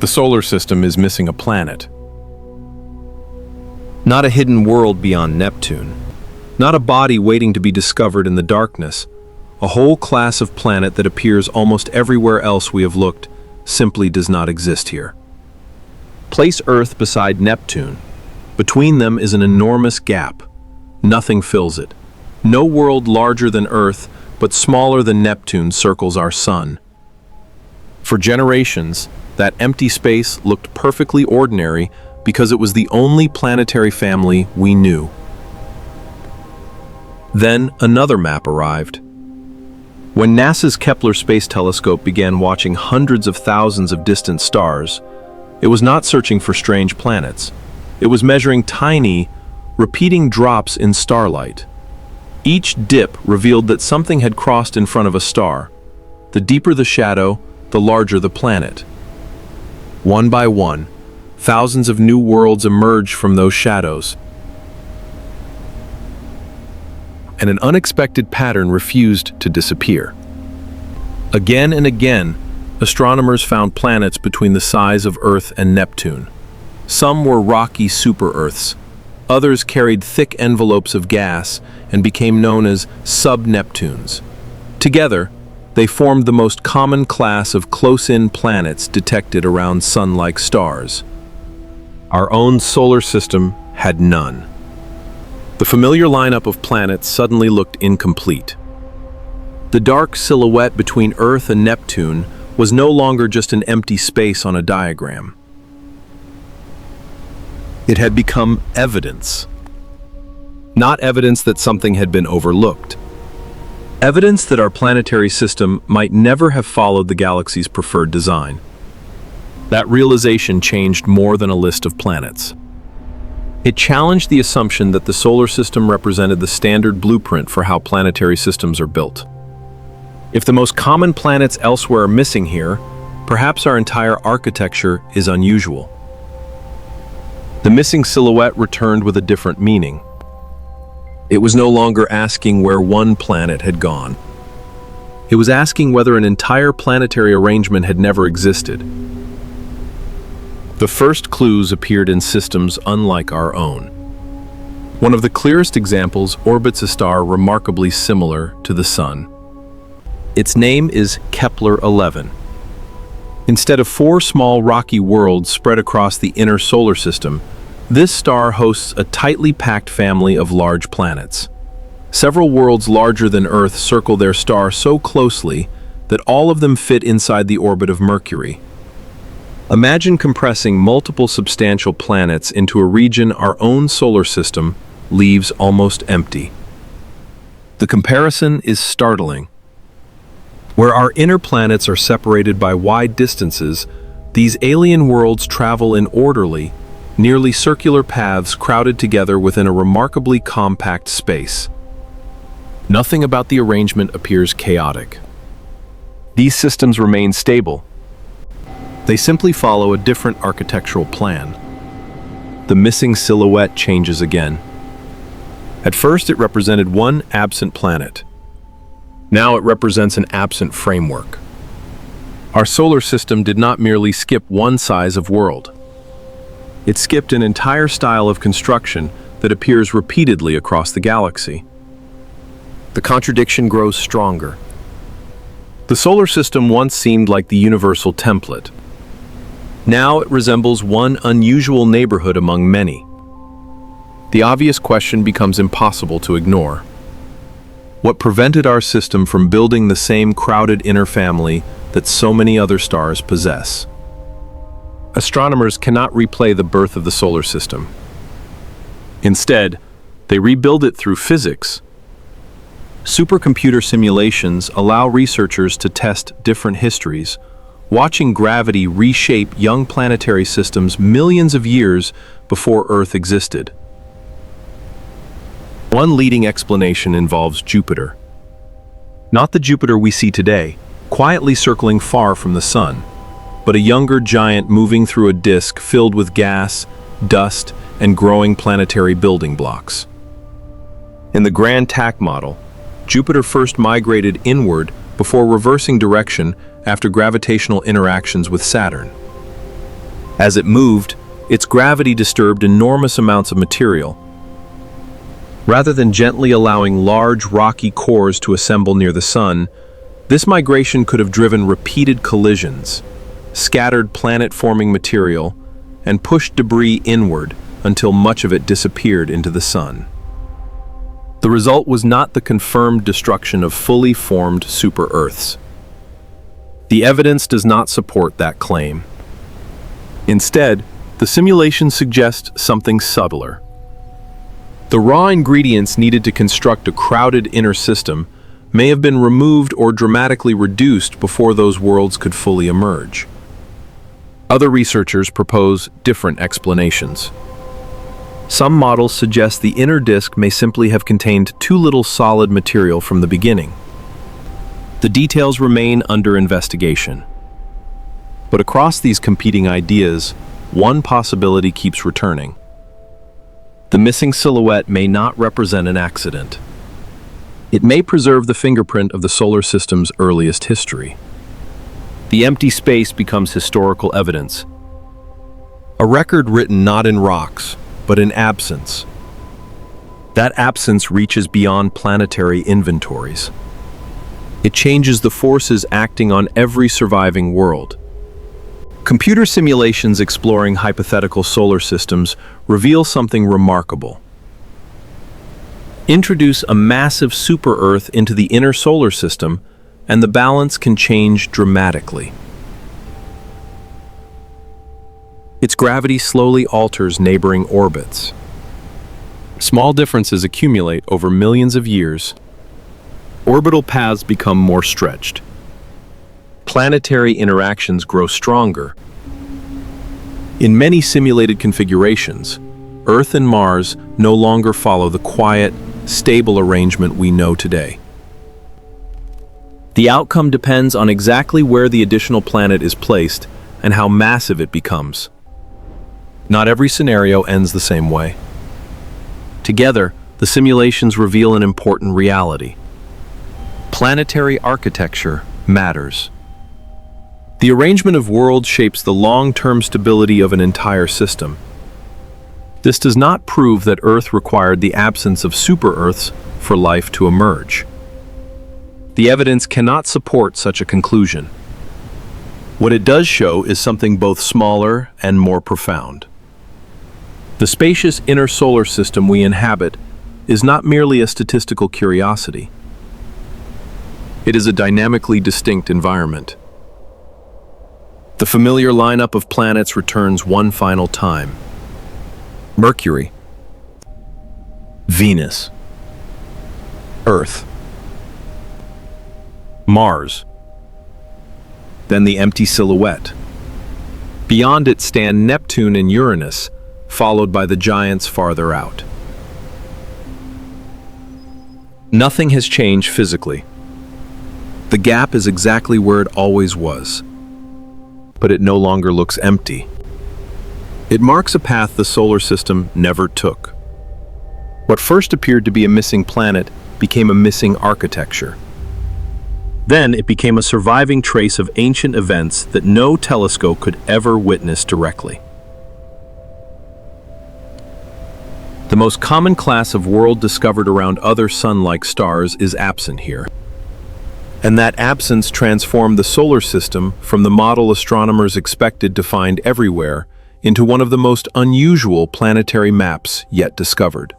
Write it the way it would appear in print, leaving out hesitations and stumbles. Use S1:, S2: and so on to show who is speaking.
S1: The solar system is missing a planet. Not a hidden world beyond Neptune. Not a body waiting to be discovered in the darkness. A whole class of planet that appears almost everywhere else we have looked simply does not exist here. Place Earth beside Neptune. Between them is an enormous gap. Nothing fills it. No world larger than Earth, but smaller than Neptune circles our sun. For generations, that empty space looked perfectly ordinary because it was the only planetary family we knew. Then another map arrived. When NASA's Kepler Space Telescope began watching hundreds of thousands of distant stars, it was not searching for strange planets. It was measuring tiny, repeating drops in starlight. Each dip revealed that something had crossed in front of a star. The deeper the shadow, the larger the planet. One by one, thousands of new worlds emerged from those shadows. And an unexpected pattern refused to disappear. Again and again, astronomers found planets between the size of Earth and Neptune. Some were rocky super-Earths. Others carried thick envelopes of gas and became known as sub-Neptunes. Together, they formed the most common class of close-in planets detected around sun-like stars. Our own solar system had none. The familiar lineup of planets suddenly looked incomplete. The dark silhouette between Earth and Neptune was no longer just an empty space on a diagram. It had become evidence. Not evidence that something had been overlooked. Evidence that our planetary system might never have followed the galaxy's preferred design. That realization changed more than a list of planets. It challenged the assumption that the solar system represented the standard blueprint for how planetary systems are built. If the most common planets elsewhere are missing here, perhaps our entire architecture is unusual. The missing silhouette returned with a different meaning. It was no longer asking where one planet had gone. It was asking whether an entire planetary arrangement had never existed. The first clues appeared in systems unlike our own. One of the clearest examples orbits a star remarkably similar to the Sun. Its name is Kepler 11. Instead of 4 small rocky worlds spread across the inner solar system, this star hosts a tightly packed family of large planets. Several worlds larger than Earth circle their star so closely that all of them fit inside the orbit of Mercury. Imagine compressing multiple substantial planets into a region our own solar system leaves almost empty. The comparison is startling. Where our inner planets are separated by wide distances, these alien worlds travel in orderly, nearly circular paths crowded together within a remarkably compact space. Nothing about the arrangement appears chaotic. These systems remain stable. They simply follow a different architectural plan. The missing silhouette changes again. At first, it represented one absent planet. Now it represents an absent framework. Our solar system did not merely skip one size of world. It skipped an entire style of construction that appears repeatedly across the galaxy. The contradiction grows stronger. The solar system once seemed like the universal template. Now it resembles one unusual neighborhood among many. The obvious question becomes impossible to ignore. What prevented our system from building the same crowded inner family that so many other stars possess? Astronomers cannot replay the birth of the solar system. Instead, they rebuild it through physics. Supercomputer simulations allow researchers to test different histories, watching gravity reshape young planetary systems millions of years before Earth existed. One leading explanation involves Jupiter. Not the Jupiter we see today, quietly circling far from the Sun, but a younger giant moving through a disk filled with gas, dust, and growing planetary building blocks. In the Grand Tack model, Jupiter first migrated inward before reversing direction after gravitational interactions with Saturn. As it moved, its gravity disturbed enormous amounts of material. Rather than gently allowing large rocky cores to assemble near the Sun, this migration could have driven repeated collisions, scattered planet-forming material, and pushed debris inward until much of it disappeared into the Sun. The result was not the confirmed destruction of fully formed super-Earths. The evidence does not support that claim. Instead, the simulations suggest something subtler. The raw ingredients needed to construct a crowded inner system may have been removed or dramatically reduced before those worlds could fully emerge. Other researchers propose different explanations. Some models suggest the inner disk may simply have contained too little solid material from the beginning. The details remain under investigation. But across these competing ideas, one possibility keeps returning. The missing silhouette may not represent an accident. It may preserve the fingerprint of the solar system's earliest history. The empty space becomes historical evidence. A record written not in rocks, but in absence. That absence reaches beyond planetary inventories. It changes the forces acting on every surviving world. Computer simulations exploring hypothetical solar systems reveal something remarkable. Introduce a massive super-Earth into the inner solar system, and the balance can change dramatically. Its gravity slowly alters neighboring orbits. Small differences accumulate over millions of years. Orbital paths become more stretched. Planetary interactions grow stronger. In many simulated configurations, Earth and Mars no longer follow the quiet, stable arrangement we know today. The outcome depends on exactly where the additional planet is placed and how massive it becomes. Not every scenario ends the same way. Together, the simulations reveal an important reality. Planetary architecture matters. The arrangement of worlds shapes the long-term stability of an entire system. This does not prove that Earth required the absence of super-Earths for life to emerge. The evidence cannot support such a conclusion. What it does show is something both smaller and more profound. The spacious inner solar system we inhabit is not merely a statistical curiosity. It is a dynamically distinct environment. The familiar lineup of planets returns one final time. Mercury, Venus, Earth, Mars, then the empty silhouette. Beyond it stand Neptune and Uranus, followed by the giants farther out. Nothing has changed physically. The gap is exactly where it always was. But it no longer looks empty. It marks a path the solar system never took. What first appeared to be a missing planet became a missing architecture. Then it became a surviving trace of ancient events that no telescope could ever witness directly. The most common class of world discovered around other sun-like stars is absent here. And that absence transformed the solar system from the model astronomers expected to find everywhere into one of the most unusual planetary maps yet discovered.